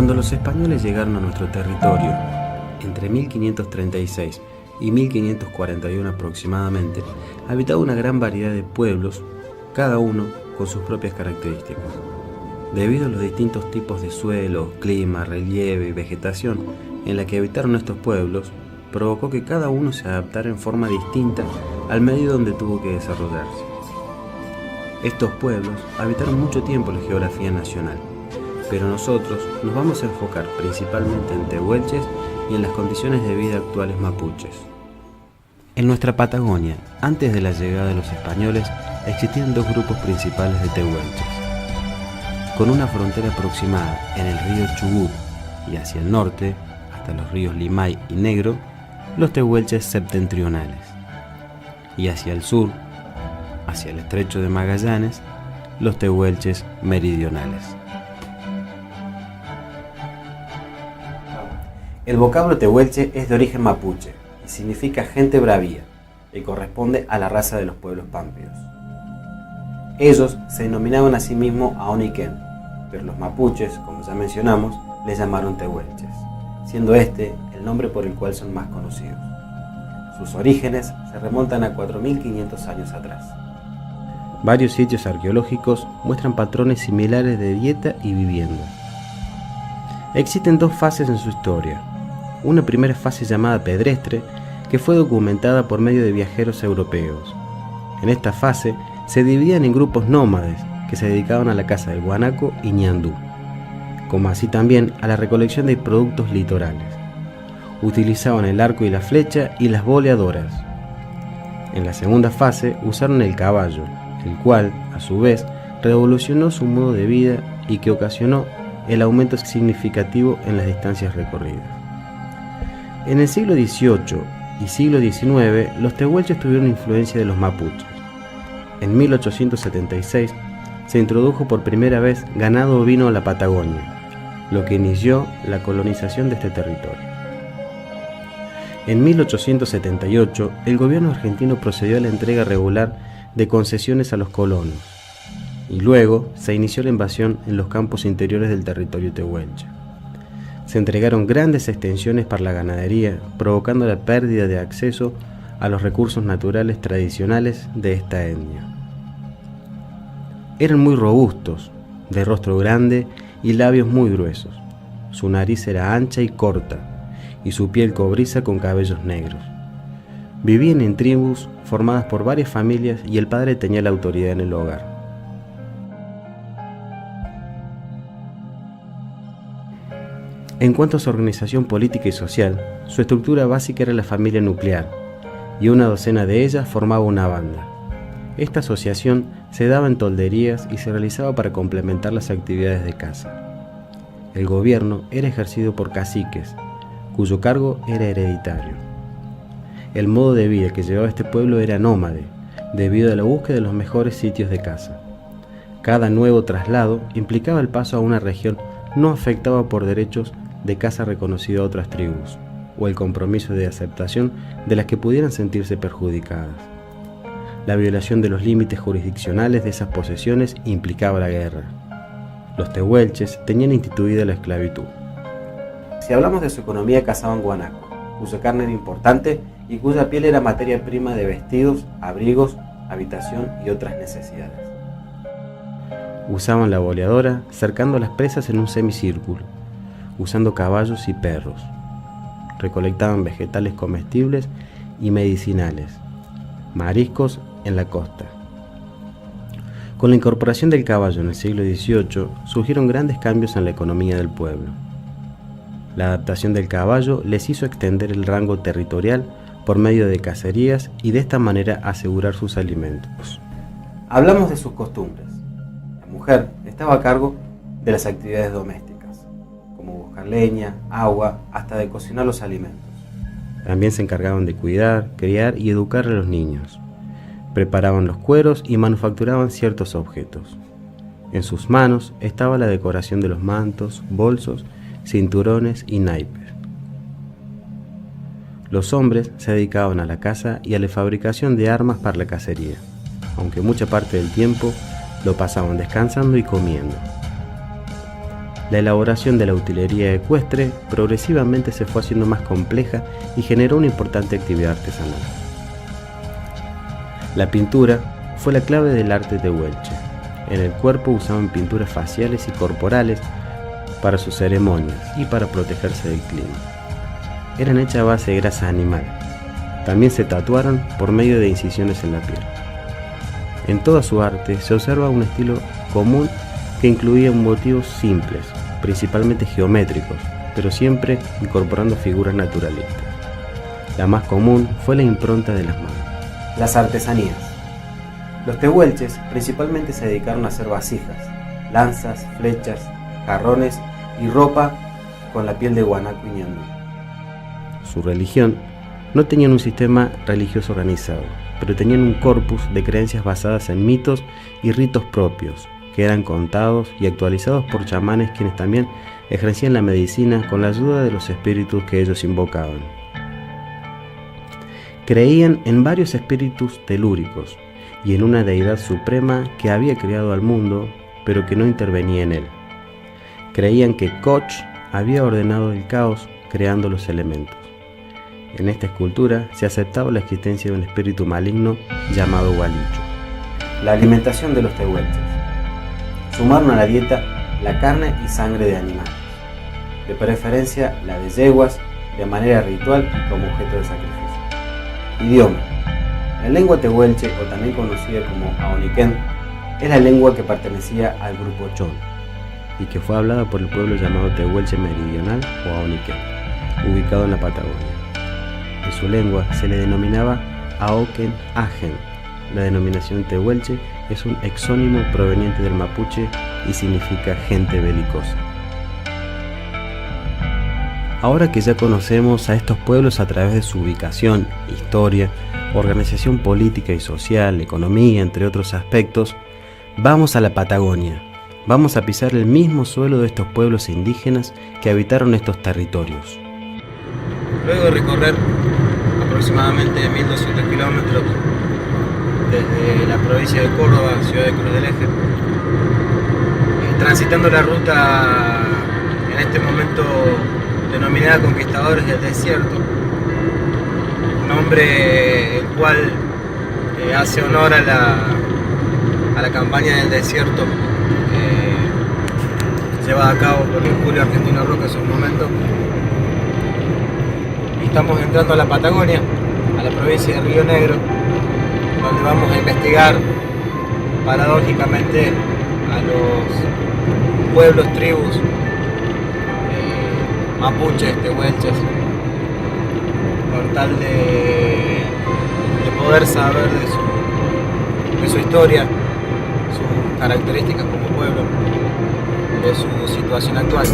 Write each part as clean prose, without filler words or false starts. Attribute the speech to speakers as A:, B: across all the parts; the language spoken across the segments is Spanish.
A: Cuando los españoles llegaron a nuestro territorio, entre 1536 y 1541 aproximadamente, habitaba una gran variedad de pueblos, cada uno con sus propias características. Debido a los distintos tipos de suelo, clima, relieve y vegetación en la que habitaron estos pueblos, provocó que cada uno se adaptara en forma distinta al medio donde tuvo que desarrollarse. Estos pueblos habitaron mucho tiempo la geografía nacional, pero nosotros nos vamos a enfocar principalmente en tehuelches y en las condiciones de vida actuales mapuches. En nuestra Patagonia, antes de la llegada de los españoles, existían dos grupos principales de tehuelches. Con una frontera aproximada en el río Chubut y hacia el norte, hasta los ríos Limay y Negro, los tehuelches septentrionales, y hacia el sur, hacia el estrecho de Magallanes, los tehuelches meridionales. El vocablo tehuelche es de origen mapuche y significa gente bravía y corresponde a la raza de los pueblos pampeos. Ellos se denominaban a sí mismos Aoniquén, pero los mapuches, como ya mencionamos, les llamaron tehuelches, siendo este el nombre por el cual son más conocidos. Sus orígenes se remontan a 4.500 años atrás. Varios sitios arqueológicos muestran patrones similares de dieta y vivienda. Existen dos fases en su historia. Una primera fase llamada pedestre, que fue documentada por medio de viajeros europeos. En esta fase se dividían en grupos nómades que se dedicaban a la caza del guanaco y ñandú, como así también a la recolección de productos litorales. Utilizaban el arco y la flecha y las boleadoras. En la segunda fase usaron el caballo, el cual, a su vez, revolucionó su modo de vida y que ocasionó el aumento significativo en las distancias recorridas. En el siglo XVIII y siglo XIX, los tehuelches tuvieron influencia de los mapuches. En 1876 se introdujo por primera vez ganado ovino a la Patagonia, lo que inició la colonización de este territorio. En 1878, el gobierno argentino procedió a la entrega regular de concesiones a los colonos, y luego se inició la invasión en los campos interiores del territorio tehuelche. Se entregaron grandes extensiones para la ganadería, provocando la pérdida de acceso a los recursos naturales tradicionales de esta etnia. Eran muy robustos, de rostro grande y labios muy gruesos. Su nariz era ancha y corta, y su piel cobriza con cabellos negros. Vivían en tribus formadas por varias familias y el padre tenía la autoridad en el hogar. En cuanto a su organización política y social, su estructura básica era la familia nuclear, y una docena de ellas formaba una banda. Esta asociación se daba en tolderías y se realizaba para complementar las actividades de caza. El gobierno era ejercido por caciques, cuyo cargo era hereditario. El modo de vida que llevaba este pueblo era nómade, debido a la búsqueda de los mejores sitios de caza. Cada nuevo traslado implicaba el paso a una región no afectada por derechos de caza reconocido a otras tribus, o el compromiso de aceptación de las que pudieran sentirse perjudicadas. La violación de los límites jurisdiccionales de esas posesiones implicaba la guerra. Los tehuelches tenían instituida la esclavitud. Si hablamos de su economía, cazaban guanaco, cuya carne era importante y cuya piel era materia prima de vestidos, abrigos, habitación y otras necesidades. Usaban la boleadora, cercando las presas en un semicírculo, usando caballos y perros. Recolectaban vegetales comestibles y medicinales, mariscos en la costa. Con la incorporación del caballo en el siglo XVIII, surgieron grandes cambios en la economía del pueblo. La adaptación del caballo les hizo extender el rango territorial por medio de cacerías y de esta manera asegurar sus alimentos. Hablamos de sus costumbres. La mujer estaba a cargo de las actividades domésticas, como buscar leña, agua, hasta de cocinar los alimentos. También se encargaban de cuidar, criar y educar a los niños. Preparaban los cueros y manufacturaban ciertos objetos. En sus manos estaba la decoración de los mantos, bolsos, cinturones y naipes. Los hombres se dedicaban a la caza y a la fabricación de armas para la cacería, aunque mucha parte del tiempo lo pasaban descansando y comiendo. La elaboración de la utilería ecuestre progresivamente se fue haciendo más compleja y generó una importante actividad artesanal. La pintura fue la clave del arte tehuelche. En el cuerpo usaban pinturas faciales y corporales para sus ceremonias y para protegerse del clima. Eran hechas a base de grasa animal. También se tatuaron por medio de incisiones en la piel. En toda su arte se observa un estilo común que incluía motivos simples, principalmente geométricos, pero siempre incorporando figuras naturalistas. La más común fue la impronta de las manos. Las artesanías. Los tehuelches principalmente se dedicaron a hacer vasijas, lanzas, flechas, jarrones y ropa con la piel de guanaco y ñandú. Su religión no tenían un sistema religioso organizado, pero tenían un corpus de creencias basadas en mitos y ritos propios, que eran contados y actualizados por chamanes quienes también ejercían la medicina con la ayuda de los espíritus que ellos invocaban. Creían en varios espíritus telúricos y en una deidad suprema que había creado al mundo, pero que no intervenía en él. Creían que Koch había ordenado el caos creando los elementos. En esta escultura se aceptaba la existencia de un espíritu maligno llamado Gualicho. La alimentación de los tehuelches. Sumaron a la dieta la carne y sangre de animales, de preferencia la de yeguas, de manera ritual y como objeto de sacrificio. Idioma. La lengua tehuelche, o también conocida como aoniquén, es la lengua que pertenecía al grupo Chon y que fue hablada por el pueblo llamado Tehuelche Meridional o Aoniquén, ubicado en la Patagonia. En su lengua se le denominaba Aoken Agen. La denominación tehuelche es un exónimo proveniente del mapuche y significa gente belicosa. Ahora que ya conocemos a estos pueblos a través de su ubicación, historia, organización política y social, economía, entre otros aspectos, vamos a la Patagonia. Vamos a pisar el mismo suelo de estos pueblos indígenas que habitaron estos territorios.
B: Luego de recorrer aproximadamente 1200 kilómetros desde la provincia de Córdoba, ciudad de Cruz del Eje, transitando la ruta en este momento denominada Conquistadores del Desierto, nombre el cual hace honor a la campaña del desierto llevada a cabo por el Julio Argentino Roca en su momento. Estamos entrando a la Patagonia, a la provincia de Río Negro, donde vamos a investigar paradójicamente a los pueblos, tribus mapuches, tehuelches, por tal de poder saber de su historia, sus características como pueblo, de su situación actual.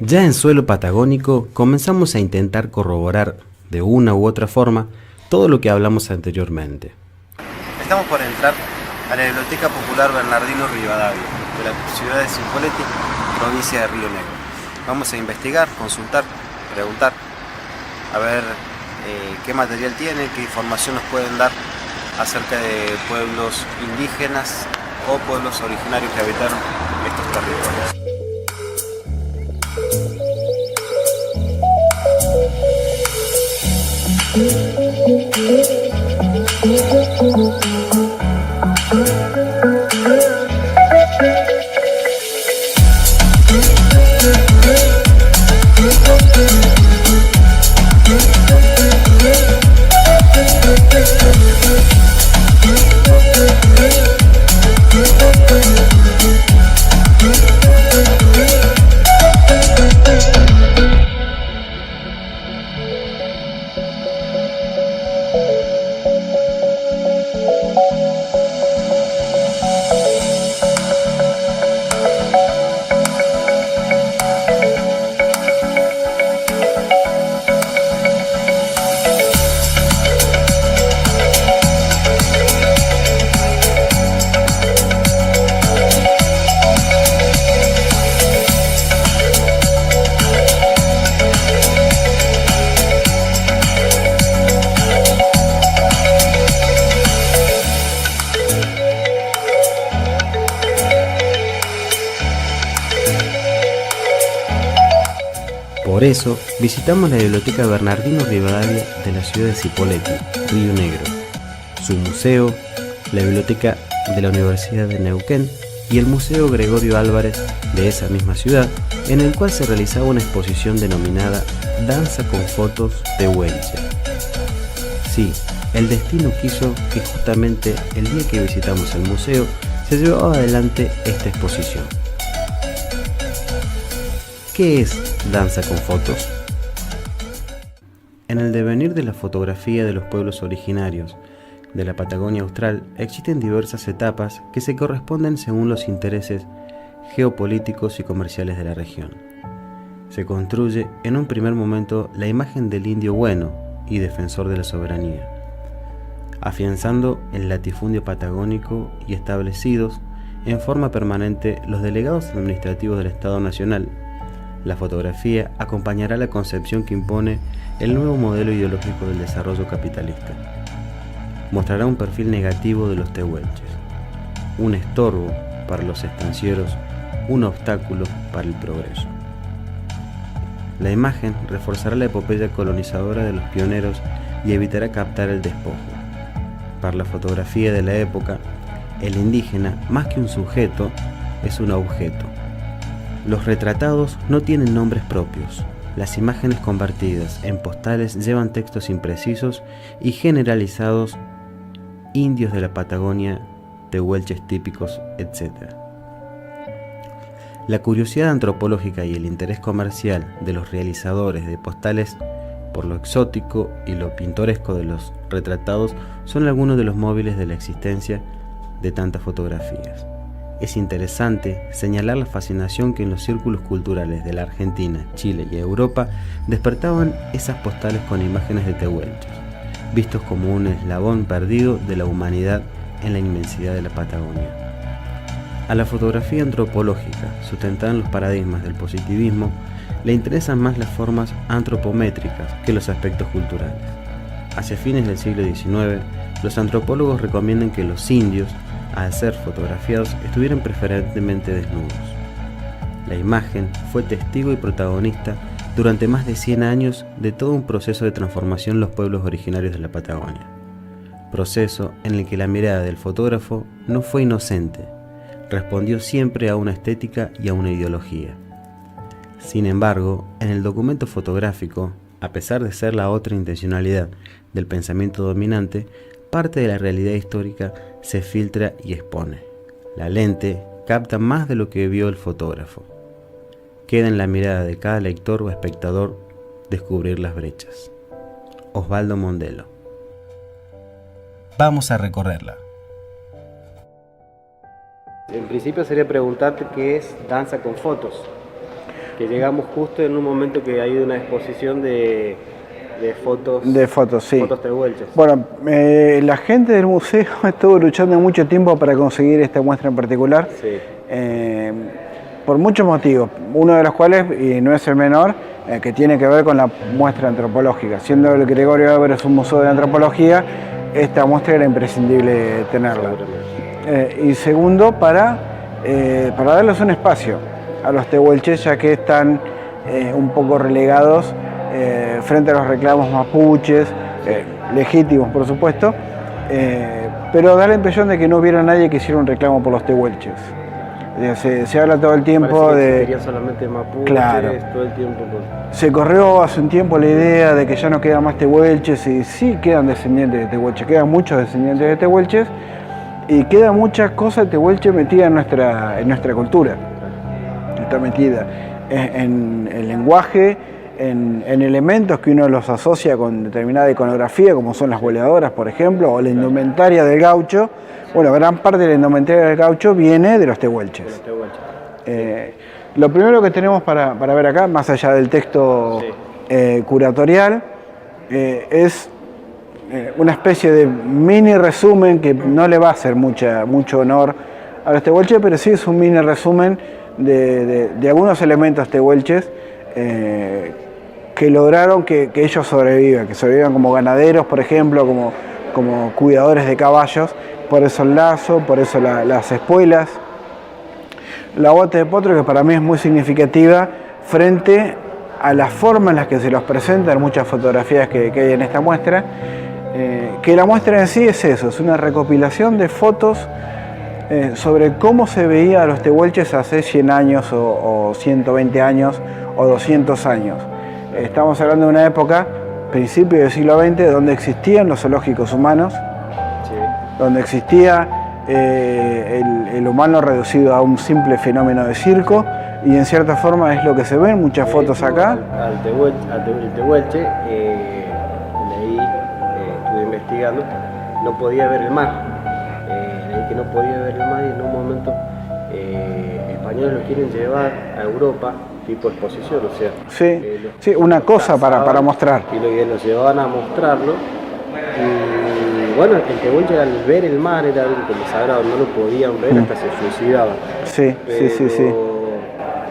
A: Ya en suelo patagónico comenzamos a intentar corroborar de una u otra forma todo lo que hablamos anteriormente.
C: Estamos por entrar a la Biblioteca Popular Bernardino Rivadavia de la ciudad de Cipolletti, provincia de Río Negro. Vamos a investigar, consultar, preguntar, a ver qué material tiene, qué información nos pueden dar acerca de pueblos indígenas o pueblos originarios que habitaron estos territorios.
A: Por eso, visitamos la Biblioteca Bernardino Rivadavia de la ciudad de Cipolletti, Río Negro, su museo, la Biblioteca de la Universidad de Neuquén y el Museo Gregorio Álvarez de esa misma ciudad, en el cual se realizaba una exposición denominada Danza con fotos tehuelche. Sí, el destino quiso que justamente el día que visitamos el museo se llevaba adelante esta exposición. ¿Qué es Danza con fotos? En el devenir de la fotografía de los pueblos originarios de la Patagonia Austral existen diversas etapas que se corresponden según los intereses geopolíticos y comerciales de la región. Se construye en un primer momento la imagen del indio bueno y defensor de la soberanía, afianzando el latifundio patagónico y establecidos en forma permanente los delegados administrativos del Estado Nacional. La fotografía acompañará la concepción que impone el nuevo modelo ideológico del desarrollo capitalista. Mostrará un perfil negativo de los tehuelches, un estorbo para los estancieros, un obstáculo para el progreso. La imagen reforzará la epopeya colonizadora de los pioneros y evitará captar el despojo. Para la fotografía de la época, el indígena, más que un sujeto, es un objeto. Los retratados no tienen nombres propios. Las imágenes convertidas en postales llevan textos imprecisos y generalizados, indios de la Patagonia, tehuelches típicos, etc. La curiosidad antropológica y el interés comercial de los realizadores de postales por lo exótico y lo pintoresco de los retratados son algunos de los móviles de la existencia de tantas fotografías. Es interesante señalar la fascinación que en los círculos culturales de la Argentina, Chile y Europa despertaban esas postales con imágenes de tehuelches, vistos como un eslabón perdido de la humanidad en la inmensidad de la Patagonia. A la fotografía antropológica, sustentada en los paradigmas del positivismo, le interesan más las formas antropométricas que los aspectos culturales. Hacia fines del siglo XIX, los antropólogos recomiendan que los indios, al ser fotografiados, estuvieran preferentemente desnudos. La imagen fue testigo y protagonista durante más de 100 años de todo un proceso de transformación en los pueblos originarios de la Patagonia. Proceso en el que la mirada del fotógrafo no fue inocente, respondió siempre a una estética y a una ideología. Sin embargo, en el documento fotográfico, a pesar de ser la otra intencionalidad del pensamiento dominante, parte de la realidad histórica se filtra y expone. La lente capta más de lo que vio el fotógrafo. Queda en la mirada de cada lector o espectador descubrir las brechas. Osvaldo Mondelo. Vamos a recorrerla. En principio sería preguntarte qué es Danza con fotos, que llegamos justo en un momento que hay una exposición de fotos.
D: De fotos, sí.
A: Fotos tehuelches.
D: Bueno, la gente del museo estuvo luchando mucho tiempo para conseguir esta muestra en particular,
A: Sí.
D: Por muchos motivos, uno de los cuales, y no es el menor, que tiene que ver con la muestra antropológica. Siendo el Gregorio Álvarez un museo de antropología, esta muestra era imprescindible tenerla. Y segundo, para darles un espacio a los tehuelches, ya que están un poco relegados frente a los reclamos mapuches, legítimos por supuesto, pero da la impresión de que no hubiera nadie que hiciera un reclamo por los tehuelches. Se habla todo el tiempo de...
A: solamente mapuches,
D: Claro.
A: todo el tiempo.
D: Se corrió hace un tiempo la idea de que ya no quedan más tehuelches, y sí quedan descendientes de tehuelches, quedan muchos descendientes de tehuelches, y queda muchas cosas de tehuelche metida en nuestra cultura. Está metida en el lenguaje, en elementos que uno los asocia con determinada iconografía, como son las boleadoras, por ejemplo, o la indumentaria del gaucho. Bueno, gran parte de la indumentaria del gaucho viene de los tehuelches. Lo primero que tenemos para ver acá, más allá del texto curatorial, es una especie de mini resumen que no le va a hacer mucho honor a los tehuelches, pero sí es un mini resumen de algunos elementos tehuelches que lograron que ellos sobrevivan como ganaderos, por ejemplo, como cuidadores de caballos. Por eso el lazo, por eso las espuelas. La bota de potro, que para mí es muy significativa frente a la forma en la que se los presentan muchas fotografías que hay en esta muestra, que la muestra en sí es eso, es una recopilación de fotos sobre cómo se veía a los tehuelches hace 100 años o 120 años o 200 años. Estamos hablando de una época, principio del siglo XX, donde existían los zoológicos humanos, sí, donde existía el humano reducido a un simple fenómeno de circo, y en cierta forma es lo que se ve en muchas fotos acá.
E: Al tehuelche, leí, estuve investigando, no podía ver el mar. Leí que no podía ver el mar y en un momento españoles lo quieren llevar a Europa, tipo exposición, o sea.
D: Sí, sí, una cosa para mostrar.
E: Y lo llevaban a mostrarlo. Y bueno, el tehuelche al ver el mar era algo como sagrado, no lo podían ver, hasta se suicidaban.
D: Sí, sí.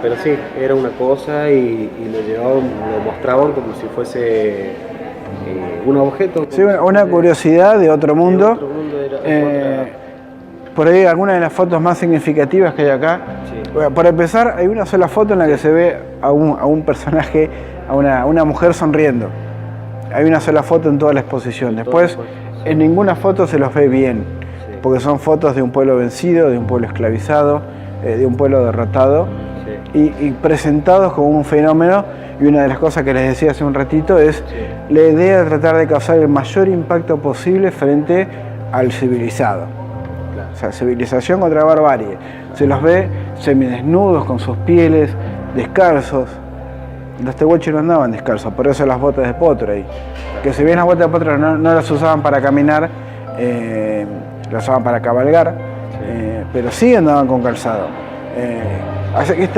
E: Pero sí, era una cosa y lo llevaban, lo mostraban como si fuese un objeto.
D: Sí, una curiosidad de otro mundo. Por ahí algunas de las fotos más significativas que hay acá. Sí. Bueno, para empezar, hay una sola foto en la que se ve a un personaje, a una mujer sonriendo. Hay una sola foto en toda la exposición. Después, en ninguna foto se los ve bien, porque son fotos de un pueblo vencido, de un pueblo esclavizado, de un pueblo derrotado, y presentados como un fenómeno. Y una de las cosas que les decía hace un ratito es la idea de tratar de causar el mayor impacto posible frente al civilizado. O sea, civilización contra barbarie. Se los ve semidesnudos, con sus pieles, descalzos. Los tehuelches no andaban descalzos, por eso las botas de potro ahí. Que si bien las botas de potro no las usaban para caminar, las usaban para cabalgar, pero sí andaban con calzado. Así que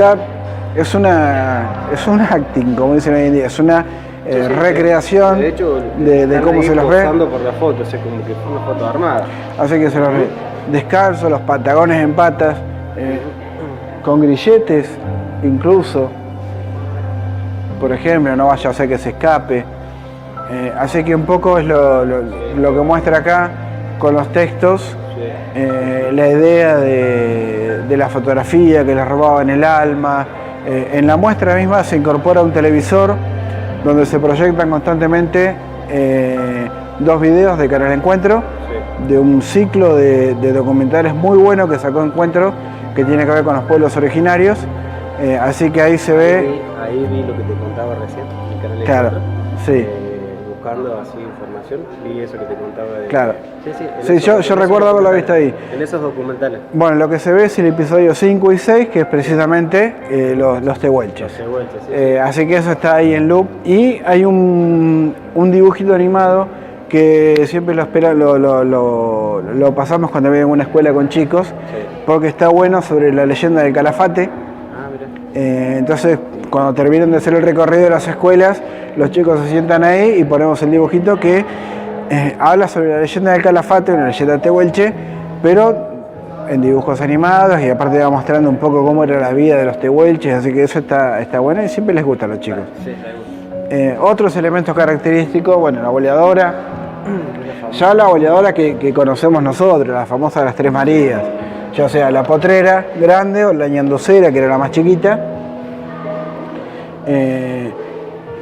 D: es un acting, como dicen hoy en día, es una recreación
E: de hecho,
D: de cómo se los ve.
E: Por la foto, o sea, como que fue una foto armada.
D: Así que se los ve descalzos, los patagones en patas, con grilletes incluso, por ejemplo, no vaya a ser que se escape. Así que un poco es lo que muestra acá con los textos. La idea de la fotografía que les robaban el alma. En la muestra misma se incorpora un televisor donde se proyectan constantemente 2 videos de Canal Encuentro, de un ciclo de documentales muy bueno que sacó Encuentro, que tiene que ver con los pueblos originarios. Así que ahí se ve...
E: Ahí vi lo que te contaba recién, en Canal Encuentro.
D: Claro, sí.
E: Buscando así información, vi eso que te contaba de...
D: Claro. Sí, yo recuerdo haberlo visto ahí.
E: En esos documentales.
D: Bueno, lo que se ve es el episodio 5 y 6, que es precisamente los tehuelches.
E: Los tehuelches, sí.
D: Así que eso está ahí en loop. Y hay un dibujito animado que siempre lo pasamos cuando voy en una escuela con chicos, porque está bueno, sobre la leyenda del Calafate. Entonces, cuando terminan de hacer el recorrido de las escuelas, los chicos se sientan ahí y ponemos el dibujito que habla sobre la leyenda del Calafate, una leyenda tehuelche, pero en dibujos animados, y aparte va mostrando un poco cómo era la vida de los tehuelches, así que eso está bueno y siempre les gusta a los chicos. Otros elementos característicos, bueno, la boleadora, ya la boleadora que conocemos nosotros, la famosa de las Tres Marías, ya sea la potrera grande o la ñandosera, que era la más chiquita.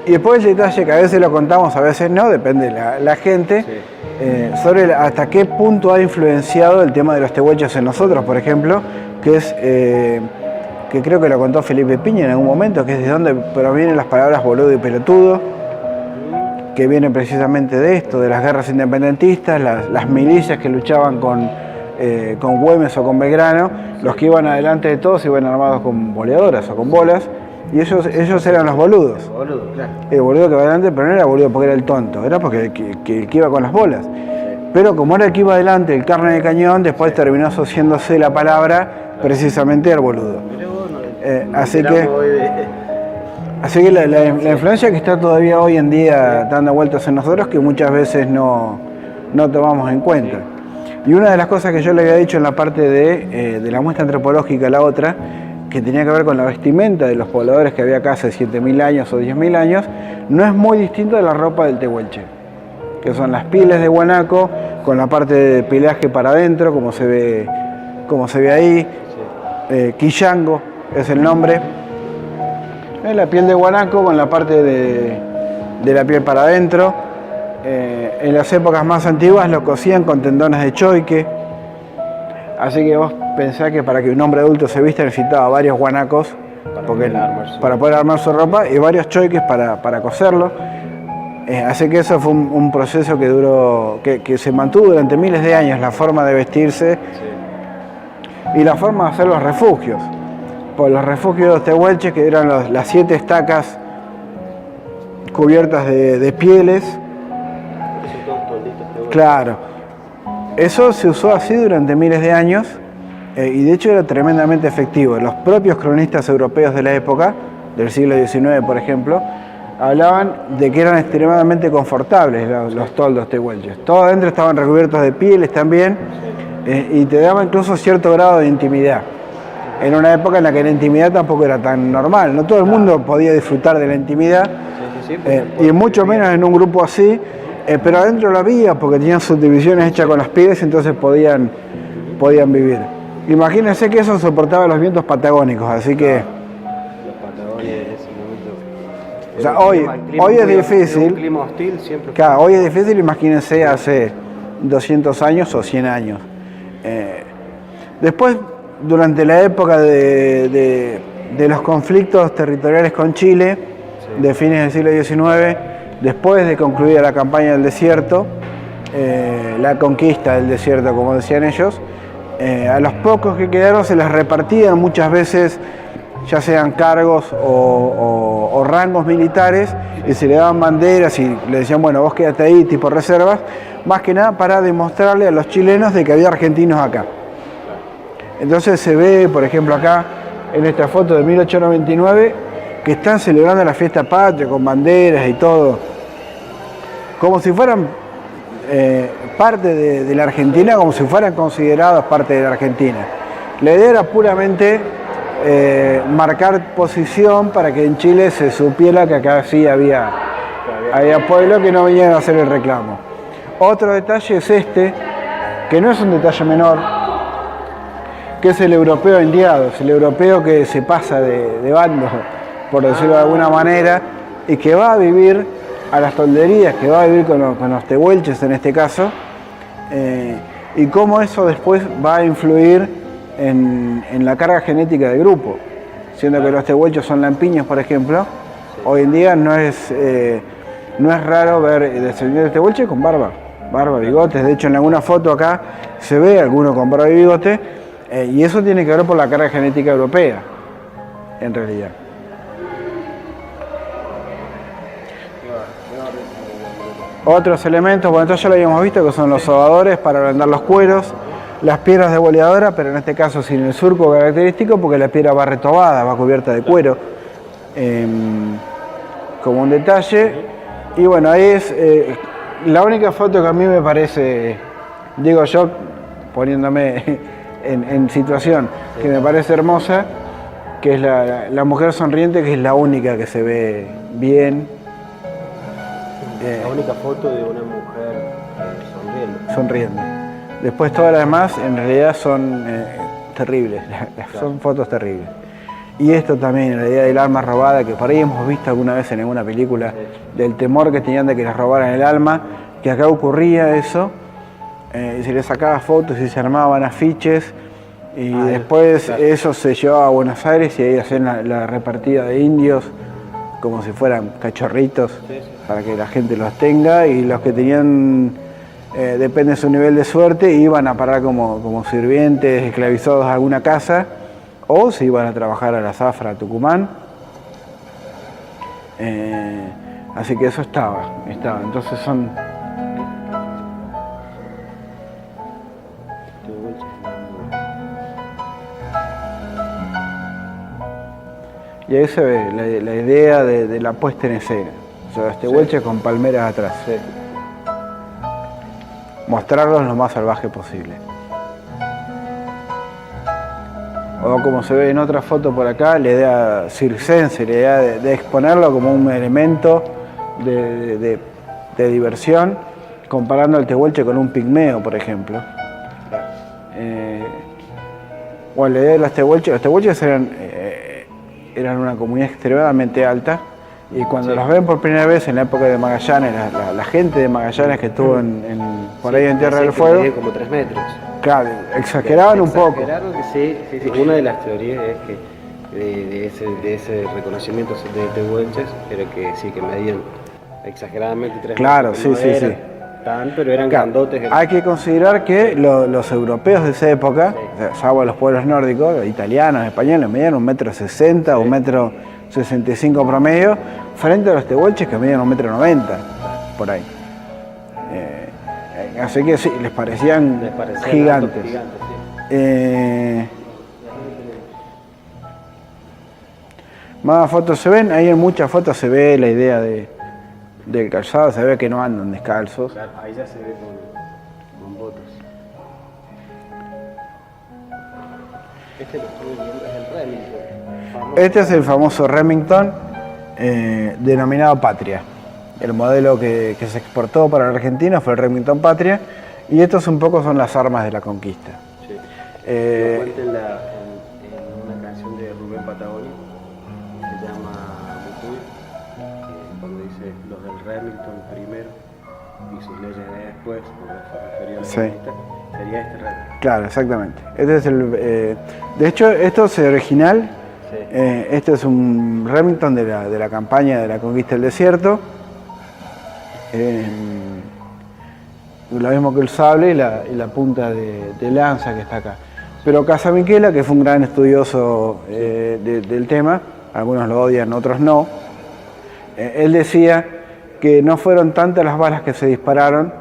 D: Y después el detalle que a veces lo contamos, a veces no, depende de la gente, sobre hasta qué punto ha influenciado el tema de los tehuelches en nosotros, por ejemplo, que es, que creo que lo contó Felipe Piña en algún momento, que es de dónde provienen las palabras boludo y pelotudo, que viene precisamente de esto, de las guerras independentistas, las milicias que luchaban con Güemes o con Belgrano, los que iban adelante de todos iban armados con boleadoras o con bolas, y ellos eran los boludos. El boludo que iba adelante, pero no era boludo porque era el tonto, era porque el que iba con las bolas. Pero como era el que iba adelante, el carne de cañón, después terminó asociándose la palabra precisamente al boludo. Así que la influencia que está todavía hoy en día dando vueltas en nosotros, que muchas veces no tomamos en cuenta. Y una de las cosas que yo le había dicho en la parte de la muestra antropológica, la otra, que tenía que ver con la vestimenta de los pobladores que había acá hace 7.000 años o 10.000 años, no es muy distinto de la ropa del tehuelche, que son las pieles de guanaco con la parte de pelaje para adentro, como se ve ahí. Quillango es el nombre. Es la piel de guanaco con la parte de la piel para adentro. En las épocas más antiguas lo cosían con tendones de choique. Así que vos pensás que para que un hombre adulto se vista necesitaba varios guanacos para poder armar su ropa y varios choiques para coserlo. Así que eso fue un proceso que duró, que se mantuvo durante miles de años, la forma de vestirse y la forma de hacer los refugios. Por los refugios tehuelches, que eran las 7 estacas cubiertas de pieles. Claro, eso se usó así durante miles de años y de hecho era tremendamente efectivo. Los propios cronistas europeos de la época, del siglo XIX por ejemplo, hablaban de que eran extremadamente confortables los toldos tehuelches. Todos adentro estaban recubiertos de pieles también y te daba incluso cierto grado de intimidad. En una época en la que la intimidad tampoco era tan normal, no todo el mundo podía disfrutar de la intimidad, y mucho menos en un grupo así, pero adentro lo había porque tenían subdivisiones hechas con las pieles, entonces podían vivir. Imagínense que eso soportaba los vientos patagónicos, así que...
E: Los patagónicos en ese momento...
D: O sea, hoy es difícil.
E: Un clima hostil siempre.
D: Claro, hoy es difícil, imagínense hace 200 años o 100 años. Después, durante la época de los conflictos territoriales con Chile, de fines del siglo XIX, después de concluida la campaña del desierto, la conquista del desierto, como decían ellos, a los pocos que quedaron se les repartían muchas veces, ya sean cargos o rangos militares, y se le daban banderas y le decían, bueno, vos quédate ahí, tipo reservas, más que nada para demostrarle a los chilenos de que había argentinos acá. Entonces se ve, por ejemplo, acá en esta foto de 1899, que están celebrando la fiesta patria con banderas y todo, como si fueran parte de la Argentina, como si fueran considerados parte de la Argentina. La idea era puramente marcar posición para que en Chile se supiera que acá sí había pueblo que no venían a hacer el reclamo. Otro detalle es este, que no es un detalle menor, que es el europeo indiado, es el europeo que se pasa de bando, por decirlo de alguna manera, y que va a vivir a las tolderías, que va a vivir con los tehuelches en este caso, y cómo eso después va a influir en la carga genética del grupo, siendo que los tehuelches son lampiños, por ejemplo. Hoy en día no es raro ver descendientes de tehuelche con barba, bigotes. De hecho, en alguna foto acá se ve alguno con barba y bigote, y eso tiene que ver por la carga genética europea, en realidad. Otros elementos, bueno, esto ya lo habíamos visto, que son los sobadores para ablandar los cueros, las piedras de boleadora, pero en este caso sin el surco característico, porque la piedra va retobada, va cubierta de cuero, como un detalle. Y bueno, ahí es la única foto que a mí me parece, digo yo, poniéndome en situación, que me parece hermosa, que es la mujer sonriente, que es la única que se ve bien.
E: La única foto de una mujer
D: sonriendo. Después todas las demás en realidad son terribles, son fotos terribles. Y esto también, la idea del alma robada, que por ahí hemos visto alguna vez en alguna película, del temor que tenían de que les robaran el alma, que acá ocurría eso, y se les sacaba fotos y se armaban afiches, y después eso se llevaba a Buenos Aires y ahí hacían la repartida de indios, como si fueran cachorritos, para que la gente los tenga, y los que tenían, depende de su nivel de suerte, iban a parar como sirvientes esclavizados a alguna casa, o se iban a trabajar a la zafra, a Tucumán. Así que eso estaba. Entonces son... Y ahí se ve la idea de la puesta en escena. O sea, tehuelches con palmeras atrás.
E: Sí.
D: Mostrarlos lo más salvaje posible. O como se ve en otra foto por acá, la idea circense, la idea de exponerlo como un elemento de diversión, comparando al tehuelche con un pigmeo, por ejemplo. Bueno, la idea de los tehuelches eran eran una comunidad extremadamente alta, y cuando
E: Sí.
D: los ven por primera vez en la época de Magallanes, la gente de Magallanes que estuvo por ahí en Tierra del Fuego,
E: Mide como 3 metros.
D: claro, exageraban un poco.
E: Exageraron, sí. Una de las teorías es que de ese reconocimiento de tehuelches era que sí, que medían exageradamente 3
D: Claro,
E: metros.
D: sí, sí.
E: Pero eran
D: Claro,
E: grandotes.
D: hay que considerar que los europeos de esa época, salvo los pueblos nórdicos, italianos, españoles, medían 1,60 m, 1,65 m promedio, frente a los tehuelches que medían 1,90 m, por ahí. Así que sí, les parecían gigantes.
E: Sí.
D: Más fotos se ven, ahí en muchas fotos se ve la idea del calzado, se ve que no andan descalzos.
E: Claro, ahí ya se ve con botas. Este lo estuve viendo, es el Remington. Famoso.
D: Este es el famoso Remington, denominado Patria. El modelo que se exportó para la Argentina fue el Remington Patria, y estos un poco son las armas de la conquista.
E: Sí.
D: Eh,
E: Lo cuenta en una canción de Rubén Patagonio, que se llama Mucuy, cuando dice los del Remington primero y sus leyes de después, cuando fue referido a la
D: Sí.
E: conquista, sería este Remington.
D: Claro, exactamente. Este es de hecho, esto es original.
E: Sí.
D: Este es un Remington de la campaña de la conquista del desierto. Lo mismo que el sable y la punta de lanza que está acá. Pero Casamichela, que fue un gran estudioso del tema, algunos lo odian, otros no, él decía que no fueron tantas las balas que se dispararon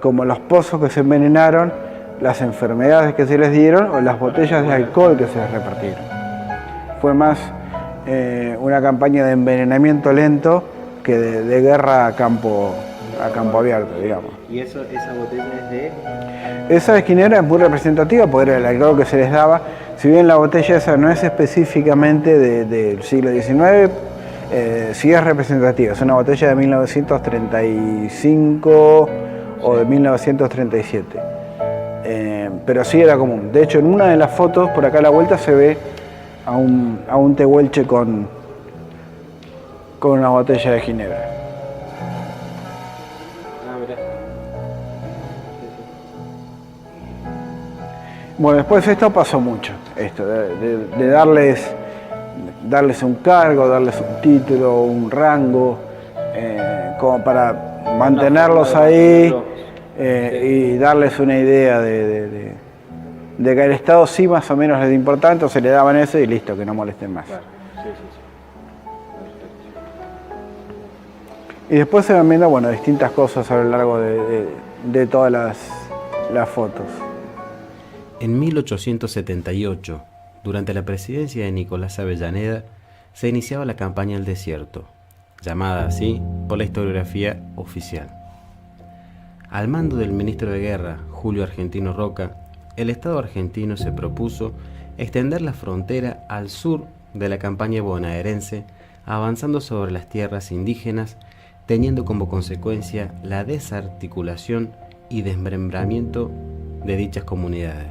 D: como los pozos que se envenenaron, las enfermedades que se les dieron o las botellas de alcohol que se les repartieron. Fue más una campaña de envenenamiento lento que de guerra a campo abierto, digamos.
E: ¿Y esa botella es de...?
D: Esa esquinera es muy representativa porque era el alcohol que se les daba. Si bien la botella esa no es específicamente del siglo XIX, sí es representativa. Es una botella de 1935 o de 1937. Pero sí era común. De hecho, en una de las fotos, por acá a la vuelta, se ve a un tehuelche con una botella de ginebra.
E: Ah, mirá.
D: Bueno, después esto pasó mucho, esto de darles un cargo, darles un título, un rango, como para mantenerlos ahí y darles una idea de que el Estado sí más o menos les da importancia, entonces le daban eso y listo, que no molesten más.
E: Claro, sí.
D: Y después se van viendo, bueno, distintas cosas a lo largo de todas las fotos.
A: En 1878, durante la presidencia de Nicolás Avellaneda, se iniciaba la campaña del desierto, llamada así por la historiografía oficial. Al mando del ministro de Guerra, Julio Argentino Roca, el Estado argentino se propuso extender la frontera al sur de la campaña bonaerense, avanzando sobre las tierras indígenas, teniendo como consecuencia la desarticulación y desmembramiento de dichas comunidades.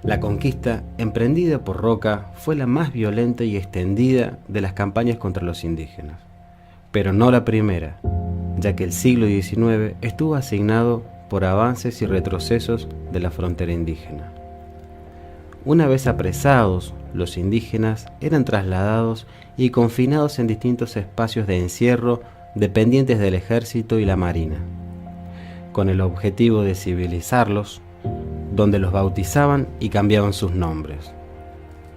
A: La conquista, emprendida por Roca, fue la más violenta y extendida de las campañas contra los indígenas, pero no la primera, ya que el siglo XIX estuvo asignado por avances y retrocesos de la frontera indígena. Una vez apresados, los indígenas eran trasladados y confinados en distintos espacios de encierro dependientes del ejército y la marina, con el objetivo de civilizarlos, donde los bautizaban y cambiaban sus nombres,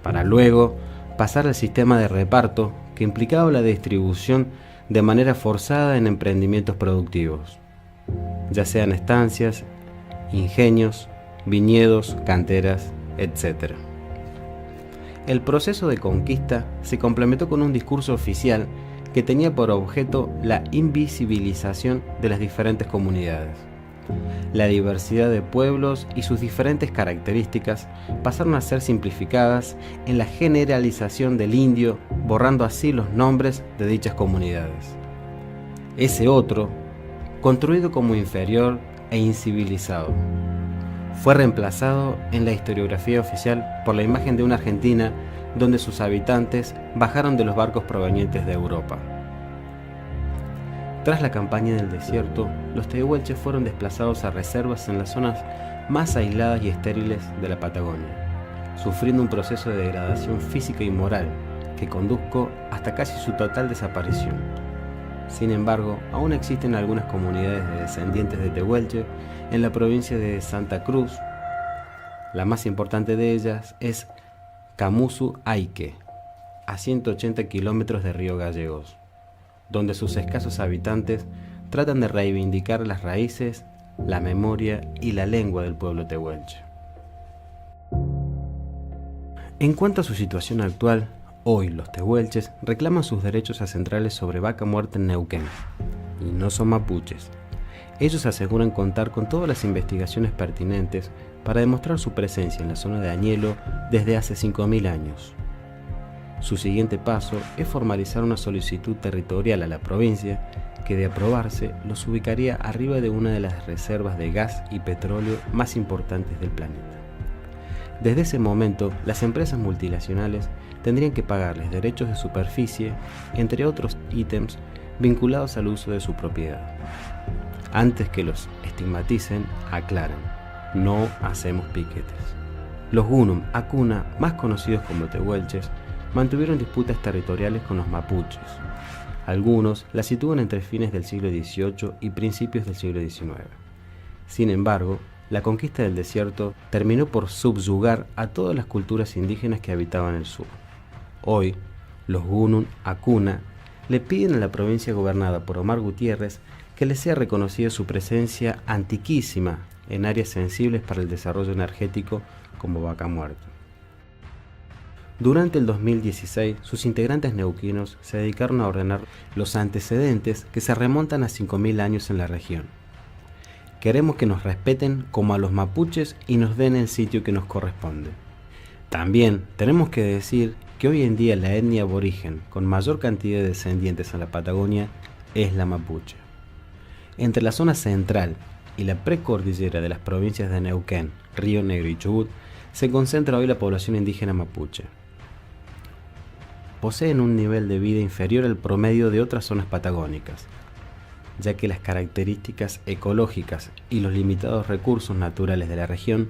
A: para luego pasar al sistema de reparto que implicaba la distribución de manera forzada en emprendimientos productivos, ya sean estancias, ingenios, viñedos, canteras, etc. El proceso de conquista se complementó con un discurso oficial que tenía por objeto la invisibilización de las diferentes comunidades. La diversidad de pueblos y sus diferentes características pasaron a ser simplificadas en la generalización del indio, borrando así los nombres de dichas comunidades. Ese otro, construido como inferior e incivilizado, fue reemplazado en la historiografía oficial por la imagen de una Argentina donde sus habitantes bajaron de los barcos provenientes de Europa. Tras la campaña del desierto, los tehuelches fueron desplazados a reservas en las zonas más aisladas y estériles de la Patagonia, sufriendo un proceso de degradación física y moral que condujo hasta casi su total desaparición. Sin embargo, aún existen algunas comunidades de descendientes de tehuelche en la provincia de Santa Cruz. La más importante de ellas es Camusu Aique, a 180 kilómetros de Río Gallegos, donde sus escasos habitantes tratan de reivindicar las raíces, la memoria y la lengua del pueblo tehuelche. En cuanto a su situación actual, hoy los tehuelches reclaman sus derechos ancestrales sobre vaca muerta en Neuquén, y no son mapuches. Ellos aseguran contar con todas las investigaciones pertinentes para demostrar su presencia en la zona de Añelo desde hace 5.000 años. Su siguiente paso es formalizar una solicitud territorial a la provincia que, de aprobarse, los ubicaría arriba de una de las reservas de gas y petróleo más importantes del planeta. Desde ese momento, las empresas multinacionales tendrían que pagarles derechos de superficie, entre otros ítems vinculados al uso de su propiedad. Antes que los estigmaticen, aclaran: no hacemos piquetes. Los Gunum Acuna, más conocidos como tehuelches, mantuvieron disputas territoriales con los mapuches. Algunos las sitúan entre fines del siglo XVIII y principios del siglo XIX. Sin embargo, la conquista del desierto terminó por subyugar a todas las culturas indígenas que habitaban el sur. Hoy, los Gunum Acuna le piden a la provincia gobernada por Omar Gutiérrez que les sea reconocida su presencia antiquísima en áreas sensibles para el desarrollo energético como Vaca Muerta. Durante el 2016, sus integrantes neuquinos se dedicaron a ordenar los antecedentes que se remontan a 5.000 años en la región. Queremos que nos respeten como a los mapuches y nos den el sitio que nos corresponde. También tenemos que decir que hoy en día la etnia aborigen con mayor cantidad de descendientes en la Patagonia es la mapuche. Entre la zona central y la precordillera de las provincias de Neuquén, Río Negro y Chubut se concentra hoy la población indígena mapuche. Poseen un nivel de vida inferior al promedio de otras zonas patagónicas, ya que las características ecológicas y los limitados recursos naturales de la región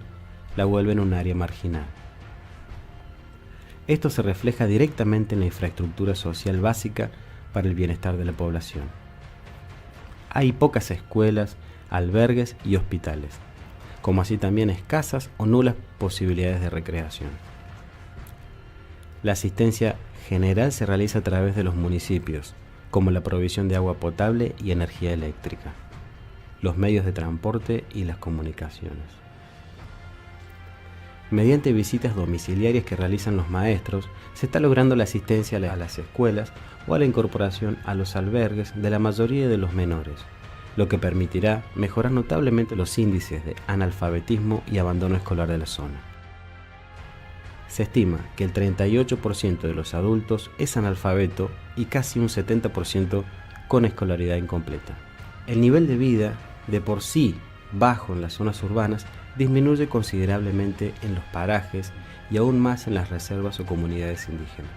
A: la vuelven un área marginal. Esto se refleja directamente en la infraestructura social básica para el bienestar de la población. Hay pocas escuelas, albergues y hospitales, como así también escasas o nulas posibilidades de recreación. La asistencia general se realiza a través de los municipios, como la provisión de agua potable y energía eléctrica, los medios de transporte y las comunicaciones. Mediante visitas domiciliarias que realizan los maestros, se está logrando la asistencia a las escuelas o a la incorporación a los albergues de la mayoría de los menores, lo que permitirá mejorar notablemente los índices de analfabetismo y abandono escolar de la zona. Se estima que el 38% de los adultos es analfabeto y casi un 70% con escolaridad incompleta. El nivel de vida, de por sí bajo en las zonas urbanas, disminuye considerablemente en los parajes y aún más en las reservas o comunidades indígenas.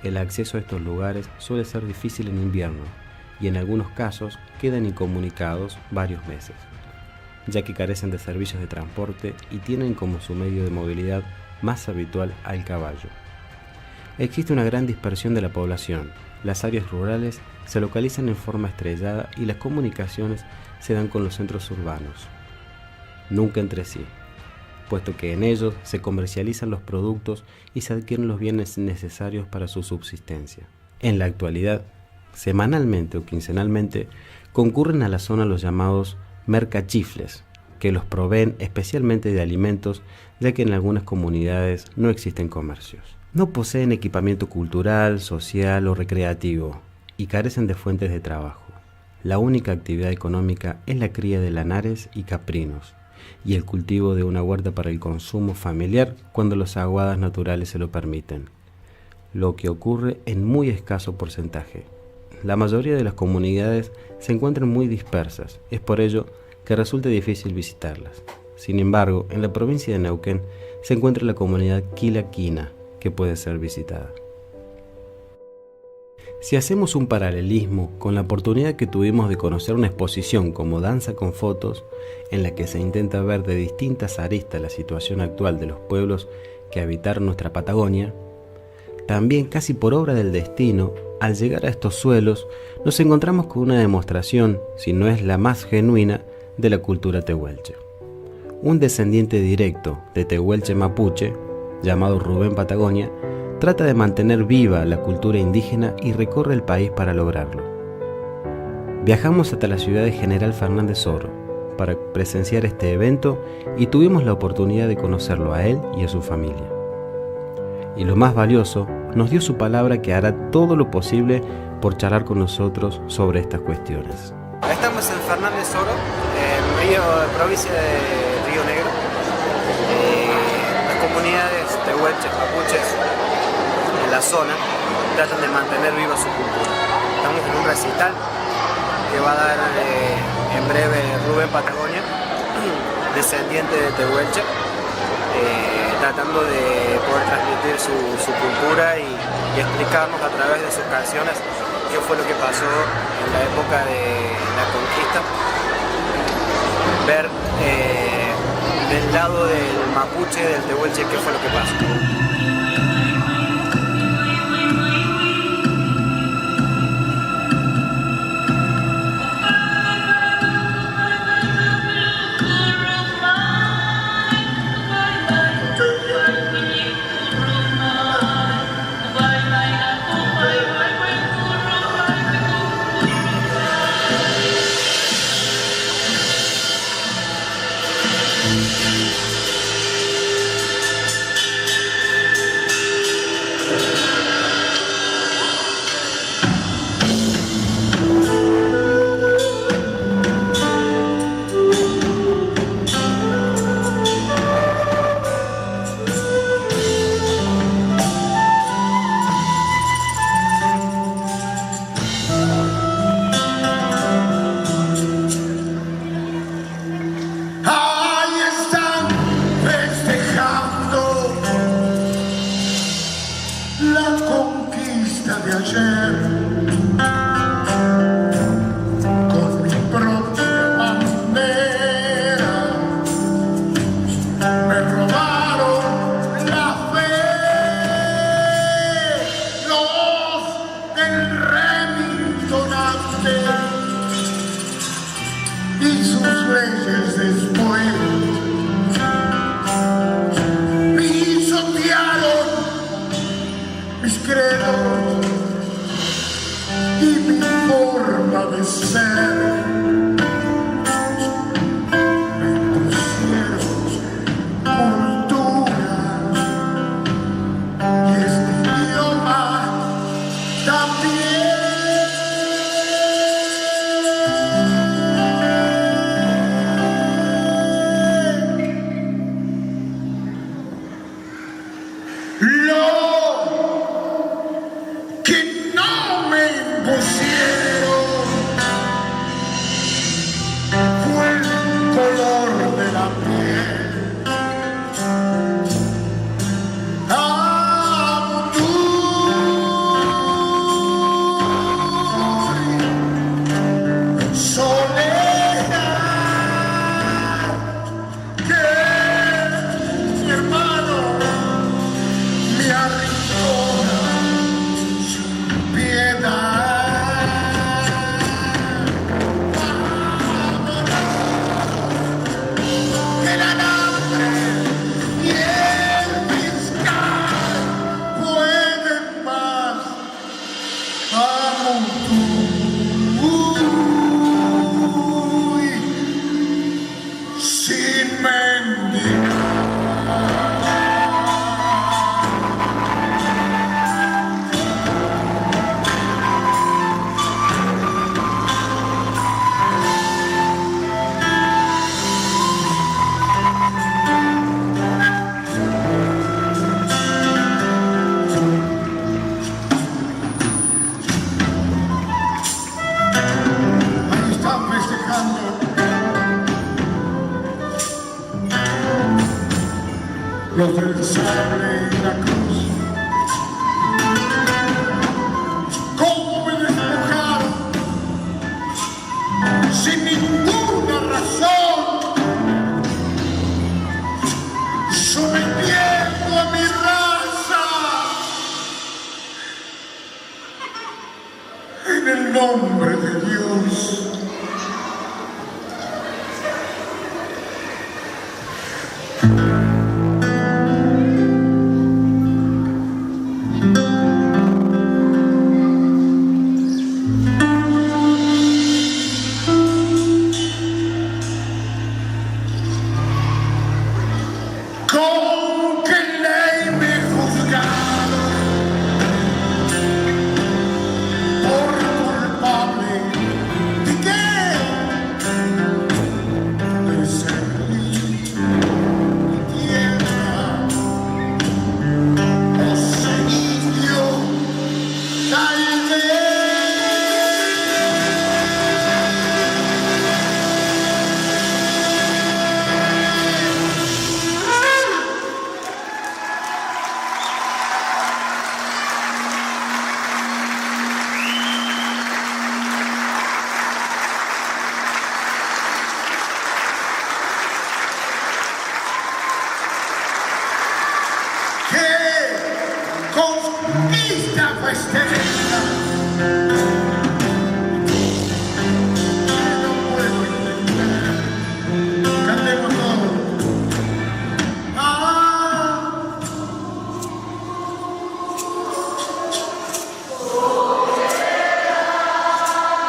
A: El acceso a estos lugares suele ser difícil en invierno y en algunos casos quedan incomunicados varios meses, ya que carecen de servicios de transporte y tienen como su medio de movilidad más habitual al caballo. Existe una gran dispersión de la población. Las áreas rurales se localizan en forma estrellada y las comunicaciones se dan con los centros urbanos, nunca entre sí, puesto que en ellos se comercializan los productos y se adquieren los bienes necesarios para su subsistencia. En la actualidad, semanalmente o quincenalmente, concurren a la zona los llamados mercachifles, que los proveen especialmente de alimentos, ya que en algunas comunidades no existen comercios. No poseen equipamiento cultural, social o recreativo y carecen de fuentes de trabajo. La única actividad económica es la cría de lanares y caprinos y el cultivo de una huerta para el consumo familiar cuando las aguadas naturales se lo permiten, lo que ocurre en muy escaso porcentaje. La mayoría de las comunidades se encuentran muy dispersas, es por ello que resulta difícil visitarlas. Sin embargo, en la provincia de Neuquén se encuentra la comunidad quilaquina, que que puede ser visitada. Si hacemos un paralelismo con la oportunidad que tuvimos de conocer una exposición como Danza con Fotos, en la que se intenta ver de distintas aristas la situación actual de los pueblos que habitaron nuestra Patagonia, también casi por obra del destino, al llegar a estos suelos, nos encontramos con una demostración, si no es la más genuina, de la cultura tehuelche. Un descendiente directo de tehuelche mapuche, llamado Rubén Patagonia, trata de mantener viva la cultura indígena y recorre el país para lograrlo. Viajamos hasta la ciudad de General Fernández Oro para presenciar este evento y tuvimos la oportunidad de conocerlo a él y a su familia. Y lo más valioso, nos dio su palabra que hará todo lo posible por charlar con nosotros sobre estas cuestiones.
C: Estamos en Fernández Oro, provincia de Río Negro. Las comunidades tehuelches, mapuches en la zona tratan de mantener viva su cultura. Estamos en un recital que va a dar en breve Rubén Patagonia, descendiente de tehuelche, tratando de poder transmitir su cultura y explicarnos a través de sus canciones qué fue lo que pasó en la época de la conquista. Ver del lado del mapuche, del tehuelche, qué fue lo que pasó.
F: Los del sable y la cruz Cantemos todos.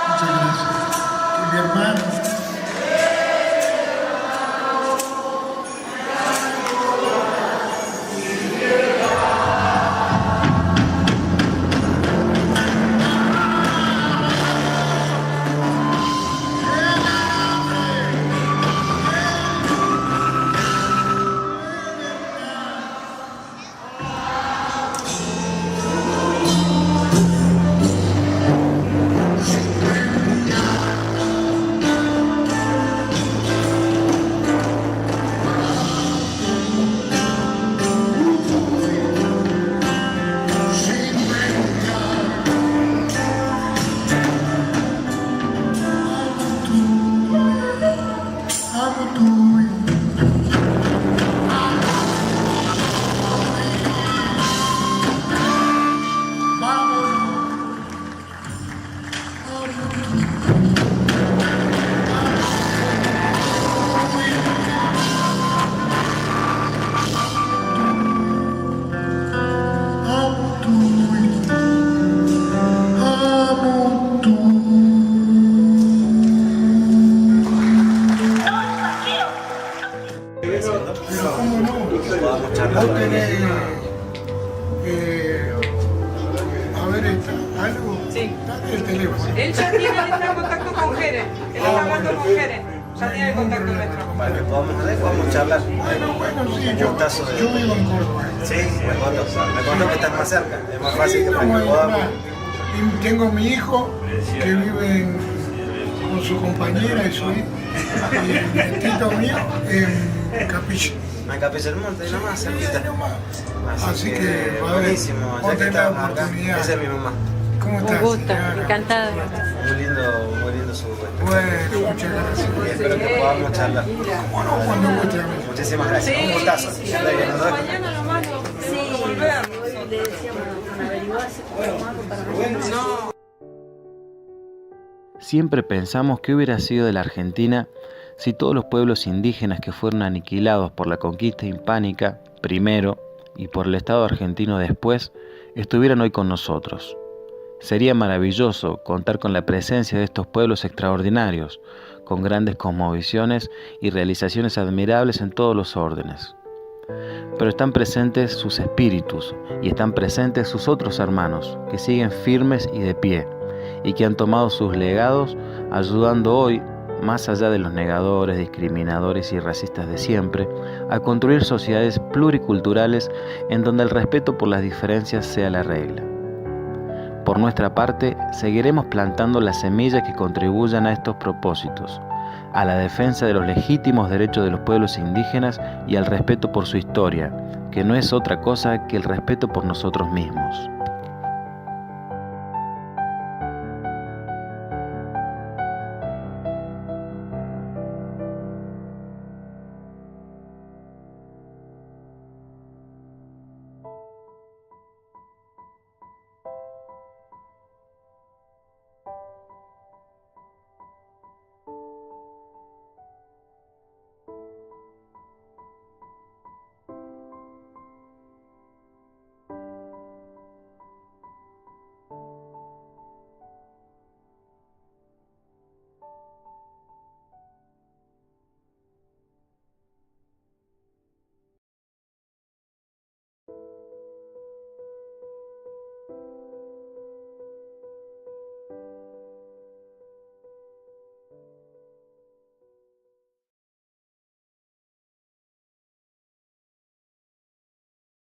F: Muchas gracias. Mi hermano.
C: Podamos charlar.
F: Vos tenés, a ver, algo.
G: Sí.
F: Date el teléfono.
G: Él ya tiene el contacto con Jerez. Él está hablando con Jerez. Ya tiene el contacto nuestro.
C: Para que podamos charlar.
F: Bueno, sí, yo vivo en Córdoba.
C: Sí, me contó que estás más cerca. Es más fácil que para que podamos.
F: Y tengo mi hijo que vive con su compañera y su hijo. Y el nietito mío en Capilla.
C: En Capilla del Monte, nomás, cerquita.
F: Así que,
C: buenísimo, ya que
F: la
C: estás acá.
F: oportunidad.
C: Esa es mi mamá.
F: ¿Cómo estás?
H: Un gusto,
F: señora?
H: encantada.
C: Muy lindo su
F: Bueno, muchas gracias.
C: y espero que podamos charlar.
F: ¿Cómo no? Cuando vos te hables.
C: Muchísimas gracias. Un gustazo.
G: Mañana nomás nos volvemos.
H: Le decíamos averiguar si podemos algo para nosotros.
G: No.
A: Siempre pensamos qué hubiera sido de la Argentina si todos los pueblos indígenas que fueron aniquilados por la conquista hispánica primero y por el Estado argentino después estuvieran hoy con nosotros. Sería maravilloso contar con la presencia de estos pueblos extraordinarios, con grandes cosmovisiones y realizaciones admirables en todos los órdenes. Pero están presentes sus espíritus y están presentes sus otros hermanos, que siguen firmes y de pie, y que han tomado sus legados, ayudando hoy, más allá de los negadores, discriminadores y racistas de siempre, a construir sociedades pluriculturales en donde el respeto por las diferencias sea la regla. Por nuestra parte, seguiremos plantando las semillas que contribuyan a estos propósitos, a la defensa de los legítimos derechos de los pueblos indígenas y al respeto por su historia, que no es otra cosa que el respeto por nosotros mismos.